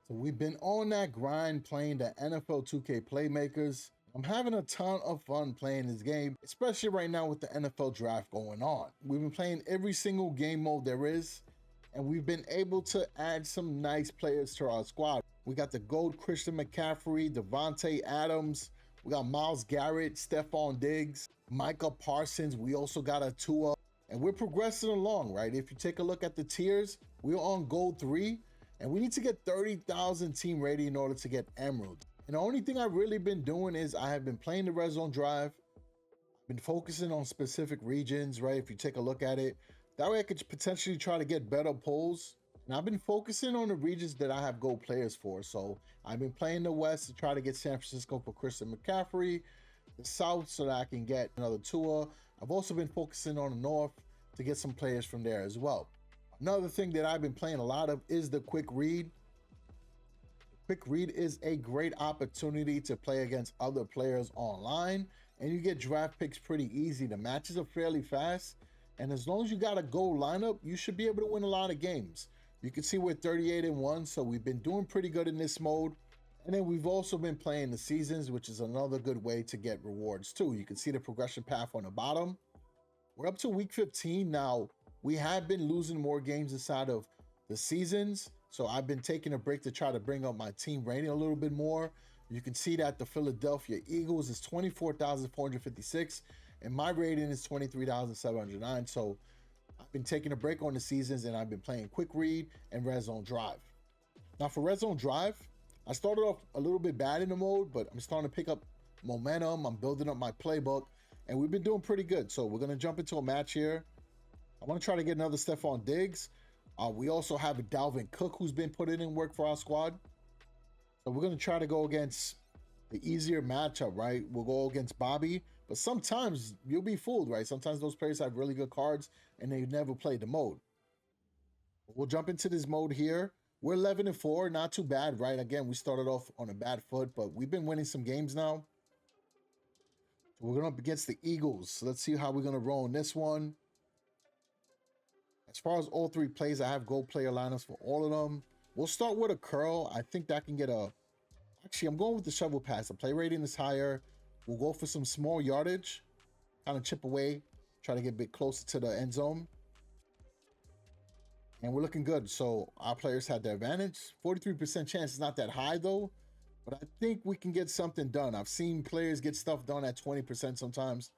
So we've been on that grind playing the NFL 2K Playmakers. I'm having a ton of fun playing this game, especially right now with the NFL draft going on. We've been playing every single game mode there is, and we've been able to add some nice players to our squad. We got the GOAT Christian McCaffrey, Devontae Adams, we got Myles Garrett, Stephon Diggs, Micah Parsons. We also got a Tua, and we're progressing along, right? If you take a look at the tiers, we're on Gold 3, and we need to get 30,000 team rating in order to get Emerald. And the only thing I've really been doing is I have been playing the red zone drive. I've been focusing on specific regions, right? If you take a look at it, that way I could potentially try to get better polls. And I've been focusing on the regions that I have gold players for. So I've been playing the West to try to get San Francisco for Christian McCaffrey, the South so that I can get another Tua. I've also been focusing on the North to get some players from there as well. Another thing that I've been playing a lot of is the quick read. Quick read is a great opportunity to play against other players online, and you get draft picks pretty easy. The matches are fairly fast, and as long as you got a goal lineup, you should be able to win a lot of games. You can see we're 38-1, so we've been doing pretty good in this mode. And then we've also been playing the seasons, which is another good way to get rewards too. You can see the progression path on the bottom. We're up to week 15 now. We have been losing more games inside of the seasons, so I've been taking a break to try to bring up my team rating a little bit more. You can see that the Philadelphia Eagles is 24,456, and my rating is 23,709. So I've been taking a break on the seasons, and I've been playing quick read and red zone drive. Now for red zone drive, I started off a little bit bad in the mode, but I'm starting to pick up momentum. I'm building up my playbook, and we've been doing pretty good. So we're going to jump into a match here. I want to try to get another Stephon Diggs. We also have a Dalvin Cook who's been putting in work for our squad. So we're going to try to go against the easier matchup, right? We'll go against Bobby, but sometimes you'll be fooled, right? Sometimes those players have really good cards and they never played the mode. We'll jump into this mode here. We're 11-4, not too bad, right? Again, we started off on a bad foot, but we've been winning some games now. So we're going up against the Eagles. So let's see how we're going to roll in this one. As far as all three plays, I have gold player lineups for all of them. We'll start with a curl. I think that can get a... Actually, I'm going with the shovel pass. The play rating is higher. We'll go for some small yardage. Kind of chip away. Try to get a bit closer to the end zone. And we're looking good. So our players had the advantage. 43% chance is not that high, though. But I think we can get something done. I've seen players get stuff done at 20% sometimes.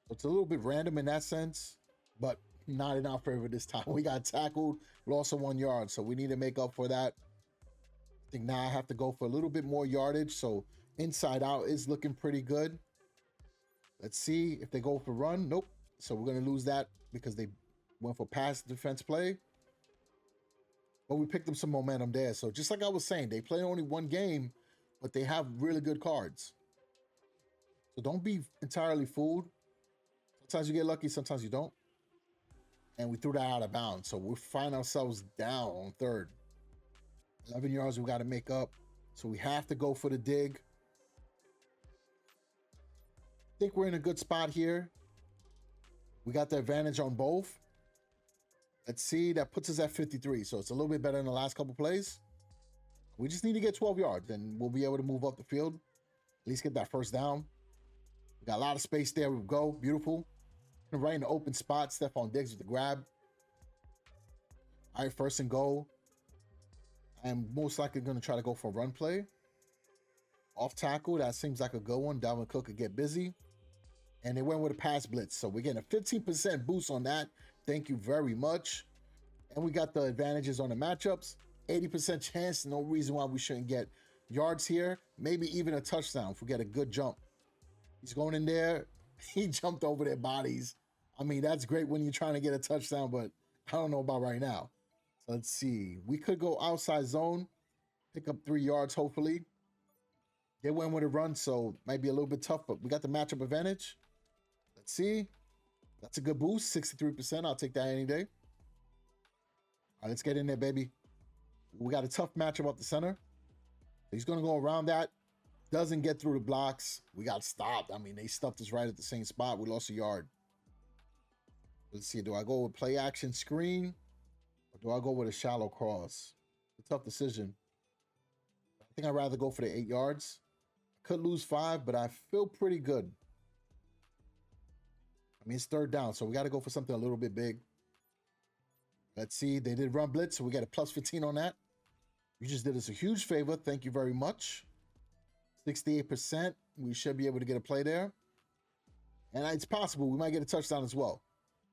So it's a little bit random in that sense. But not in our favor this time. We got tackled, lost 1 yard, so we need to make up for that. I think now I have to go for a little bit more yardage, so inside out is looking pretty good. Let's see if they go for run. Nope. So we're going to lose that because they went for pass defense play. But we picked up some momentum there. So just like I was saying, they play only one game, but they have really good cards. So don't be entirely fooled. Sometimes you get lucky, sometimes you don't. And we threw that out of bounds. So we find ourselves down on third. 11 yards we got to make up. So we have to go for the dig. I think we're in a good spot here. We got the advantage on both. Let's see. That puts us at 53. So it's a little bit better than the last couple plays. We just need to get 12 yards and we'll be able to move up the field. At least get that first down. We got a lot of space there. We go. Beautiful. Right in the open spot. Stephon Diggs with the grab. All right, first and goal. I'm most likely going to try to go for a run play. Off tackle. That seems like a good one. Dalvin Cook could get busy. And they went with a pass blitz. So we're getting a 15% boost on that. Thank you very much. And we got the advantages on the matchups. 80% chance. No reason why we shouldn't get yards here. Maybe even a touchdown if we get a good jump. He's going in there. He jumped over their bodies. I mean, that's great when you're trying to get a touchdown, but I don't know about right now. So let's see. We could go outside zone, pick up 3 yards, hopefully. They went with a run, so might be a little bit tough, but we got the matchup advantage. Let's see. That's a good boost, 63%. I'll take that any day. All right, let's get in there, baby. We got a tough matchup up the center. He's going to go around that. Doesn't get through the blocks. We got stopped. I mean, they stuffed us right at the same spot. We lost a yard. Let's see. Do I go with play action screen or do I go with a shallow cross? tough decision. I think I'd rather go for the 8 yards. Could lose 5, but I feel pretty good. I mean, it's 3rd down, so we got to go for something a little bit big. Let's see. They did run blitz, so we got a plus 15 on that. You just did us a huge favor. Thank you very much. 68%. We should be able to get a play there. And it's possible we might get a touchdown as well.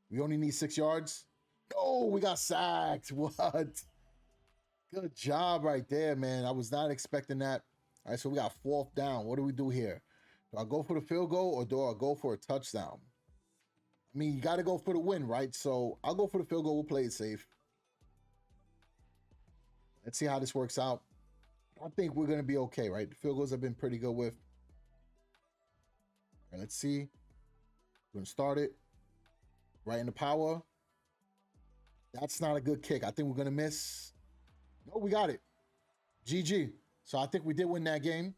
We only need 6 yards. Oh, we got sacked. What? Good job right there, man. I was not expecting that. All right, so we got 4th down. What do we do here? Do I go for the field goal or do I go for a touchdown? I mean, you got to go for the win, right? So I'll go for the field goal. We'll play it safe. Let's see how this works out. I think we're going to be okay, right? The field goals have been pretty good with. All right, let's see. We're going to start it. Right in the power. That's not a good kick. I think we're going to miss. No, we got it. GG. So I think we did win that game.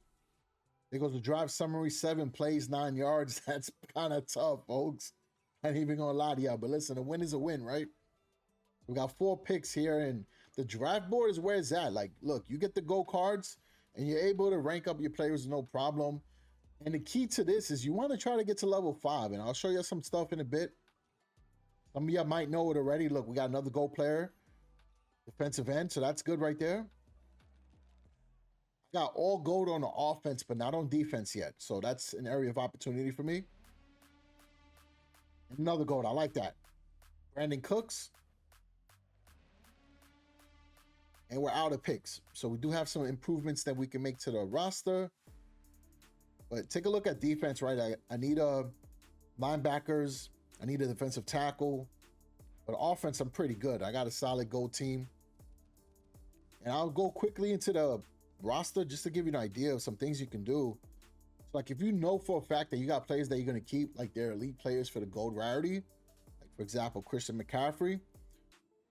There goes the drive summary. 7 plays, 9 yards. That's kind of tough, folks. I ain't even going to lie to y'all. But listen, a win is a win, right? We got 4 picks here, and the draft board is where it's at. Like, look, you get the gold cards, and you're able to rank up your players no problem. And the key to this is you want to try to get to level 5, and I'll show you some stuff in a bit. Some of y'all might know it already. Look, we got another gold player, defensive end, so that's good right there. I got all gold on the offense, but not on defense yet, so that's an area of opportunity for me. Another gold, I like that. Brandon Cooks. And we're out of picks. So we do have some improvements that we can make to the roster. But take a look at defense, right? I need a linebackers. I need a defensive tackle. But offense, I'm pretty good. I got a solid gold team. And I'll go quickly into the roster just to give you an idea of some things you can do. So like if you know for a fact that you got players that you're going to keep, like they're elite players for the gold rarity, like for example, Christian McCaffrey,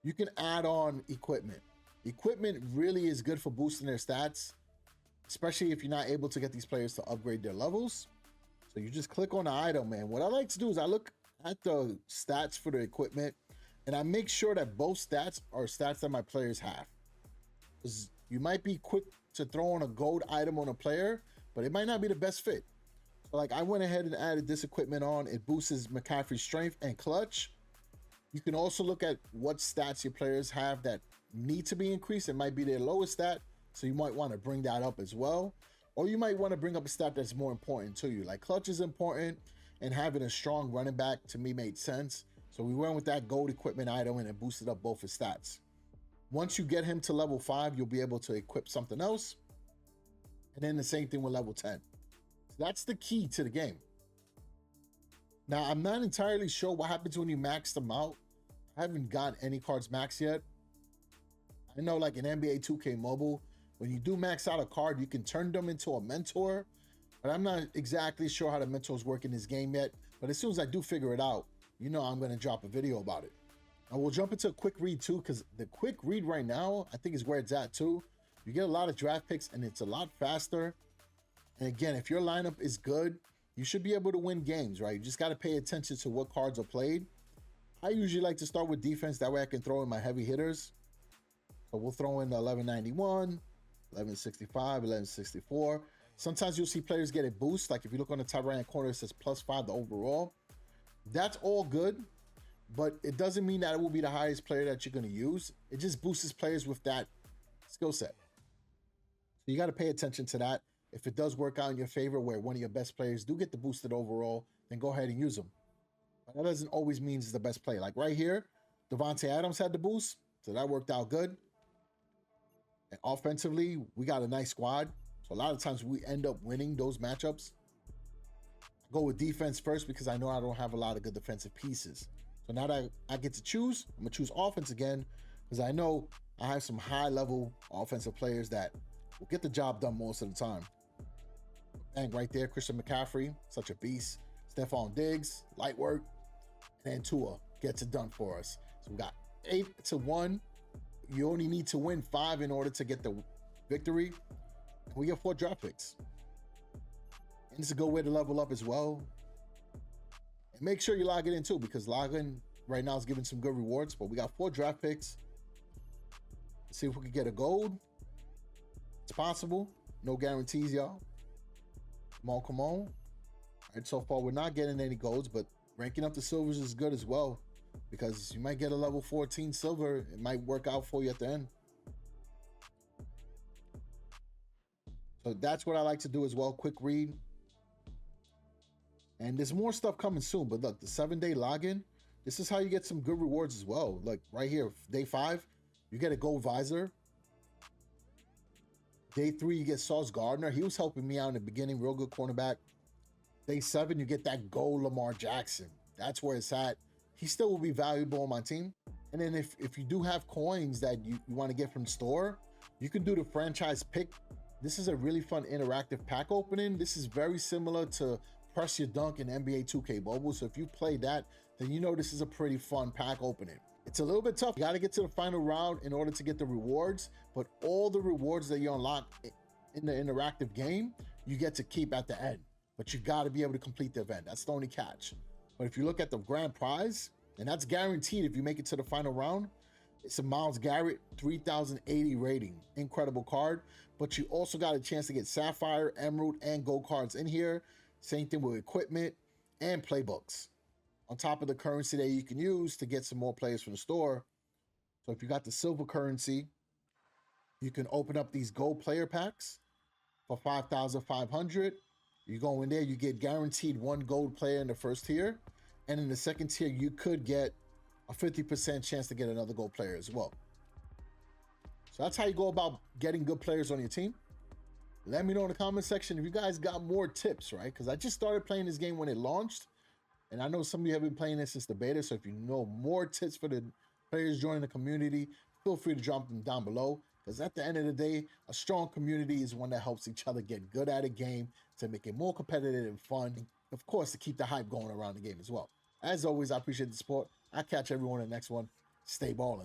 you can add on equipment. Equipment really is good for boosting their stats, especially if you're not able to get these players to upgrade their levels. So you just click on the item, man. What I like to do is I look at the stats for the equipment and I make sure that both stats are stats that my players have. Because you might be quick to throw on a gold item on a player, but it might not be the best fit. So like I went ahead and added this equipment on. It boosts McCaffrey's strength and clutch. You can also look at what stats your players have that need to be increased. It might be their lowest stat, so you might want to bring that up as well. Or you might want to bring up a stat that's more important to you. Like clutch is important, and having a strong running back to me made sense. So we went with that gold equipment item and it boosted up both his stats. Once you get him to level 5, you'll be able to equip something else. And then the same thing with level 10. So that's the key to the game. Now, I'm not entirely sure what happens when you max them out. I haven't got any cards maxed yet. I know like in NBA 2K Mobile, when you do max out a card, you can turn them into a mentor. But I'm not exactly sure how the mentors work in this game yet. But as soon as I do figure it out, you know I'm going to drop a video about it. And we'll jump into a quick read too, because the quick read right now, I think is where it's at too. You get a lot of draft picks and it's a lot faster. And again, if your lineup is good, you should be able to win games, right? You just got to pay attention to what cards are played. I usually like to start with defense. That way I can throw in my heavy hitters. So we'll throw in the 1191, 1165, 1164. Sometimes you'll see players get a boost. Like if you look on the top right hand corner, it says +5 the overall. That's all good, but it doesn't mean that it will be the highest player that you're going to use. It just boosts players with that skill set. So you got to pay attention to that. If it does work out in your favor where one of your best players do get the boosted overall, then go ahead and use them. But that doesn't always mean it's the best play. Like right here, Devontae Adams had the boost, so that worked out good. And offensively, we got a nice squad. So a lot of times we end up winning those matchups. I go with defense first because I know I don't have a lot of good defensive pieces. So now that I get to choose, I'm going to choose offense again because I know I have some high-level offensive players that will get the job done most of the time. And right there, Christian McCaffrey, such a beast. Stephon Diggs, light work. And then Tua gets it done for us. So we got 8-1. You only need to win 5 in order to get the victory. And we get 4 draft picks. And it's a good way to level up as well. And make sure you log it in too, because logging right now is giving some good rewards. But we got 4 draft picks. Let's see if we can get a gold. It's possible. No guarantees, y'all. Come on, come on. All right, so far we're not getting any golds, but ranking up the silvers is good as well, because you might get a level 14 silver. It might work out for you at the end. So that's what I like to do as well. Quick read. And there's more stuff coming soon. But look, the 7-day login, this is how you get some good rewards as well. Like right here, day 5, you get a gold visor. Day 3, you get Sauce Gardner. He was helping me out in the beginning, real good cornerback. Day 7, you get that gold Lamar Jackson. That's where it's at. He still will be valuable on my team. And then if you do have coins that you want to get from the store, you can do the franchise pick. This is a really fun interactive pack opening. This is very similar to Press Your Dunk in NBA 2K Mobile. So if you play that, then you know this is a pretty fun pack opening. It's a little bit tough. You got to get to the final round in order to get the rewards, but all the rewards that you unlock in the interactive game, you get to keep at the end. But you got to be able to complete the event. That's the only catch. But if you look at the grand prize, and that's guaranteed if you make it to the final round, it's a Myles Garrett 3080 rating. Incredible card. But you also got a chance to get Sapphire, Emerald, and Gold cards in here. Same thing with equipment and playbooks, on top of the currency that you can use to get some more players from the store. So if you got the silver currency, you can open up these gold player packs for 5,500. You go in there, you get guaranteed 1 gold player in the first tier. And in the second tier, you could get a 50% chance to get another gold player as well. So that's how you go about getting good players on your team. Let me know in the comment section if you guys got more tips, right? Because I just started playing this game when it launched. And I know some of you have been playing this since the beta. So if you know more tips for the players joining the community, feel free to drop them down below. Because at the end of the day, a strong community is one that helps each other get good at a game, to make it more competitive and fun. And of course, to keep the hype going around the game as well. As always, I appreciate the support. I'll catch everyone in the next one. Stay ballin'.